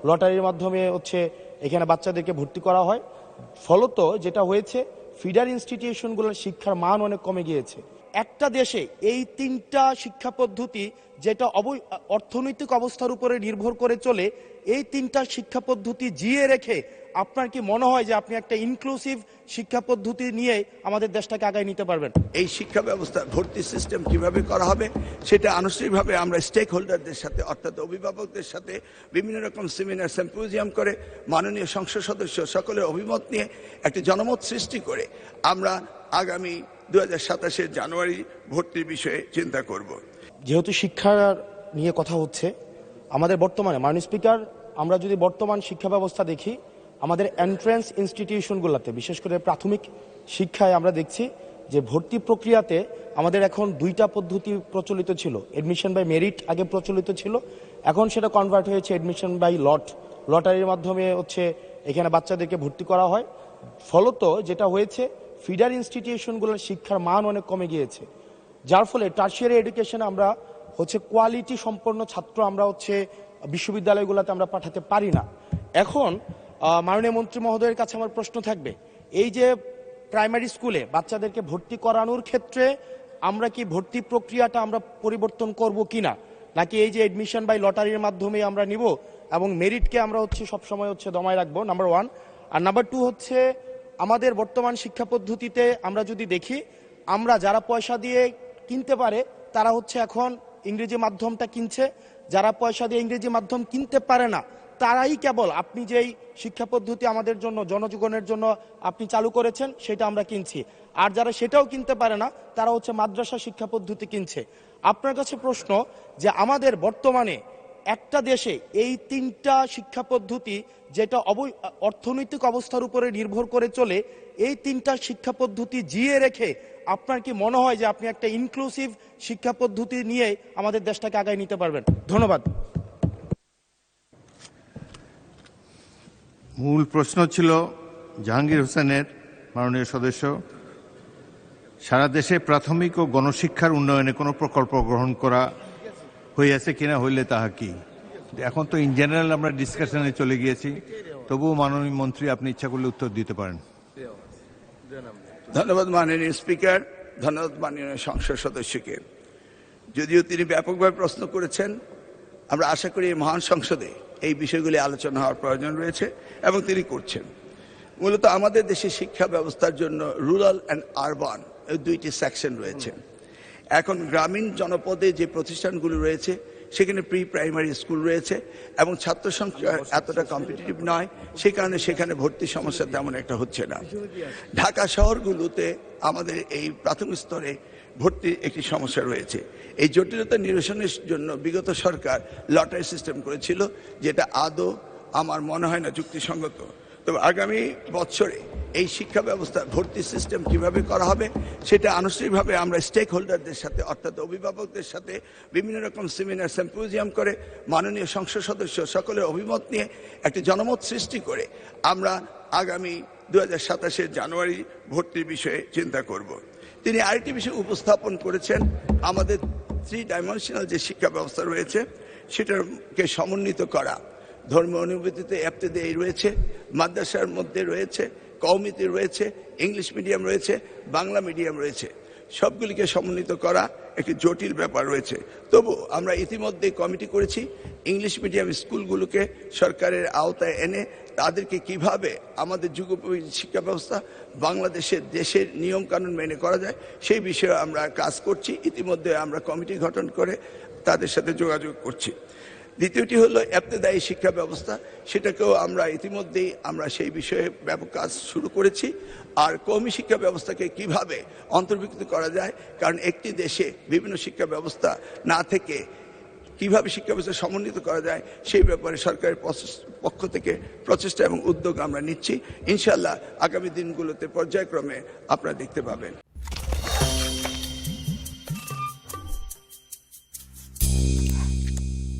লটারির মাধ্যমে হচ্ছে এখানে বাচ্চাদেরকে ভর্তি করা হয়। ফলত যেটা হয়েছে, ফিডার ইনস্টিটিউশনগুলোর শিক্ষার মান অনেক কমে গিয়েছে। একটা দেশে এই তিনটা শিক্ষা পদ্ধতি যেটা অর্থনৈতিক অবস্থার উপরে নির্ভর করে চলে, এই তিনটা শিক্ষা পদ্ধতি জিয়ে রেখে আপনার কি মনে হয় যে আপনি একটা ইনক্লুসিভ শিক্ষা পদ্ধতি নিয়ে আমাদের দেশটাকে আগায় নিতে পারবেন? এই শিক্ষা ব্যবস্থা ভর্তি সিস্টেম কিভাবে করা হবে সেটা আনুষ্ঠানিকভাবে আমরা স্টেক হোল্ডারদের সাথে অর্থাৎ অভিভাবকদের সাথে বিভিন্ন রকম সেমিনার সিম্পোজিয়াম করে মাননীয় সংসদ সদস্য সকলের অভিমত নিয়ে একটি জনমত সৃষ্টি করে আমরা আগামী 2027 জানুয়ারি ভর্তির বিষয়ে চিন্তা করব। যেহেতু শিক্ষা নিয়ে কথা হচ্ছে, আমাদের বর্তমানে মাননীয় স্পিকার, আমরা যদি বর্তমান শিক্ষা ব্যবস্থা দেখি, আমাদের এন্ট্রান্স ইনস্টিটিউশনগুলোতে বিশেষ করে প্রাথমিক শিক্ষায় আমরা দেখছি যে ভর্তি প্রক্রিয়াতে আমাদের এখন দুইটা পদ্ধতি প্রচলিত ছিল। এডমিশন বাই মেরিট আগে প্রচলিত ছিল, এখন সেটা কনভার্ট হয়েছে এডমিশন বাই লটারির মাধ্যমে হচ্ছে এখানে বাচ্চাদেরকে ভর্তি করা হয়। ফলত যেটা হয়েছে, ফিডার ইনস্টিটিউশনগুলোর শিক্ষার মান অনেক কমে গিয়েছে, যার ফলে টার্সিয়ারি এডুকেশনে আমরা হচ্ছে কোয়ালিটি সম্পন্ন ছাত্র আমরা হচ্ছে বিশ্ববিদ্যালয়গুলোতে আমরা পাঠাতে পারি না। এখন মাননীয় মন্ত্রী মহোদয়ের কাছে আমার প্রশ্ন থাকবে, এই যে প্রাইমারি স্কুলে বাচ্চাদেরকে ভর্তি করানোর ক্ষেত্রে আমরা কি ভর্তি প্রক্রিয়াটা আমরা পরিবর্তন করব কিনা, নাকি এই যে এডমিশন বাই লটারির মাধ্যমে আমরা নিব এবং মেরিটকে আমরা হচ্ছে সবসময় হচ্ছে দমায় রাখবো, নাম্বার 1। আর নাম্বার 2 হচ্ছে আমাদের বর্তমান শিক্ষা পদ্ধতিতে আমরা যদি দেখি, আমরা যারা পয়সা দিয়ে কিনতে পারে তারা হচ্ছে এখন ইংরেজি মাধ্যমটা কিনছে, যারা পয়সা দিয়ে ইংরেজি মাধ্যম কিনতে পারে না তারাই কেবল আপনি যেই শিক্ষা পদ্ধতি আমাদের জন্য জনজীবনের জন্য আপনি চালু করেছেন সেটা আমরা কিনছি, আর যারা সেটাও কিনতে পারে না তারা হচ্ছে মাদ্রাসা শিক্ষা পদ্ধতি কিনছে। আপনার কাছে প্রশ্ন যে আমাদের বর্তমানে একটা দেশে এই তিনটা শিক্ষা পদ্ধতি যেটা অর্থনৈতিক অবস্থার উপরে নির্ভর করে চলে, এই তিনটা শিক্ষা পদ্ধতি জিয়ে রেখে আপনার কি মনে হয় যে আপনি একটা ইনক্লুসিভ শিক্ষা পদ্ধতি নিয়ে আমাদের দেশটাকে আগায় নিতে পারবেন? ধন্যবাদ। মূল প্রশ্ন ছিল জাহাঙ্গীর হোসেনের, মাননীয় সদস্য, সারা দেশে প্রাথমিক ও গণশিক্ষার উন্নয়নে কোনো প্রকল্প গ্রহণ করা হইয়াছে কিনা, হইলে তাহা কি? এখন তো ইন জেনারেল আমরা ডিসকাশনে চলে গিয়েছি, তবুও মাননীয় মন্ত্রী আপনি ইচ্ছা করলে উত্তর দিতে পারেন। ধন্যবাদ মাননীয় স্পিকার, ধন্যবাদ মাননীয় সংসদ সদস্যকে। যদিও তিনি ব্যাপকভাবে প্রশ্ন করেছেন, আমরা আশা করি এই মহান সংসদে এই বিষয়গুলি আলোচনা হওয়ার প্রয়োজন রয়েছে এবং তিনি করছেন। মূলত আমাদের দেশে শিক্ষা ব্যবস্থার জন্য রুরাল অ্যান্ড আরবান এই দুইটি সেকশন রয়েছে। এখন গ্রামীণ জনপদে যে প্রতিষ্ঠানগুলো রয়েছে সেখানে প্রি প্রাইমারি স্কুল রয়েছে এবং ছাত্র সংখ্যা এতটা কম্পিটিটিভ নয়, সে কারণে সেখানে ভর্তি সমস্যা তেমন একটা হচ্ছে না। ঢাকা শহরগুলোতে আমাদের এই প্রাথমিক স্তরে ভর্তির একটি সমস্যা রয়েছে। এই জটিলতা নিরসনের জন্য বিগত সরকার লটারি সিস্টেম করেছিল, যেটা আদৌ আমার মনে হয় না যুক্তিসঙ্গত। তবে আগামী বছরে এই শিক্ষা ব্যবস্থা ভর্তি সিস্টেম কিভাবে করা হবে সেটা আনুষ্ঠানিকভাবে আমরা স্টেক হোল্ডারদের সাথে অর্থাৎ অভিভাবকদের সাথে বিভিন্ন রকম সেমিনার সিম্পোজিয়াম করে মাননীয় সংসদ সদস্য সকলের অভিমত নিয়ে একটি জনমত সৃষ্টি করে আমরা আগামী 2027 জানুয়ারি ভর্তির বিষয়ে চিন্তা করব। তিনি আরেকটি বিষয় উপস্থাপন করেছেন, আমাদের 3 ডাইমেনশনাল যে শিক্ষা ব্যবস্থা রয়েছে সেটাকে সমন্বিত করা। ধর্মীয় অনুভূতিতে ইবতেদায়ী রয়েছে, মাদ্রাসার মধ্যে রয়েছে, কওমিতে রয়েছে, ইংলিশ মিডিয়াম রয়েছে, বাংলা মিডিয়াম রয়েছে, সবগুলিকে সমন্বিত করা একটি জটিল ব্যাপার রয়েছে। তবু আমরা ইতিমধ্যে কমিটি করেছি ইংলিশ মিডিয়াম স্কুলগুলোকে সরকারের আওতায় এনে তাদেরকে কিভাবে আমাদের যুগোপযোগী শিক্ষা ব্যবস্থা বাংলাদেশের দেশের নিয়মকানুন মেনে করা যায় সেই বিষয়ে আমরা কাজ করছি। ইতিমধ্যে আমরা কমিটি গঠন করে তাদের সাথে যোগাযোগ করছি। দ্বিতীয়টি হলো ইবতেদায়ী শিক্ষা ব্যবস্থা, সেটাকেও আমরা ইতিমধ্যেই আমরা সেই বিষয়ে ব্যাপক কাজ শুরু করেছি। আর কওমি শিক্ষা ব্যবস্থাকে কিভাবে অন্তর্ভুক্ত করা যায়, কারণ একটি দেশে বিভিন্ন শিক্ষা ব্যবস্থা না থেকে কিভাবে শিক্ষা ব্যবস্থা সমন্বিত করা যায় সেই ব্যাপারে সরকারের পক্ষ থেকে প্রচেষ্টা এবং উদ্যোগ আমরা নিচ্ছি। ইনশাআল্লাহ আগামী দিনগুলোতে পর্যায়ক্রমে আপনারা দেখতে পাবেন।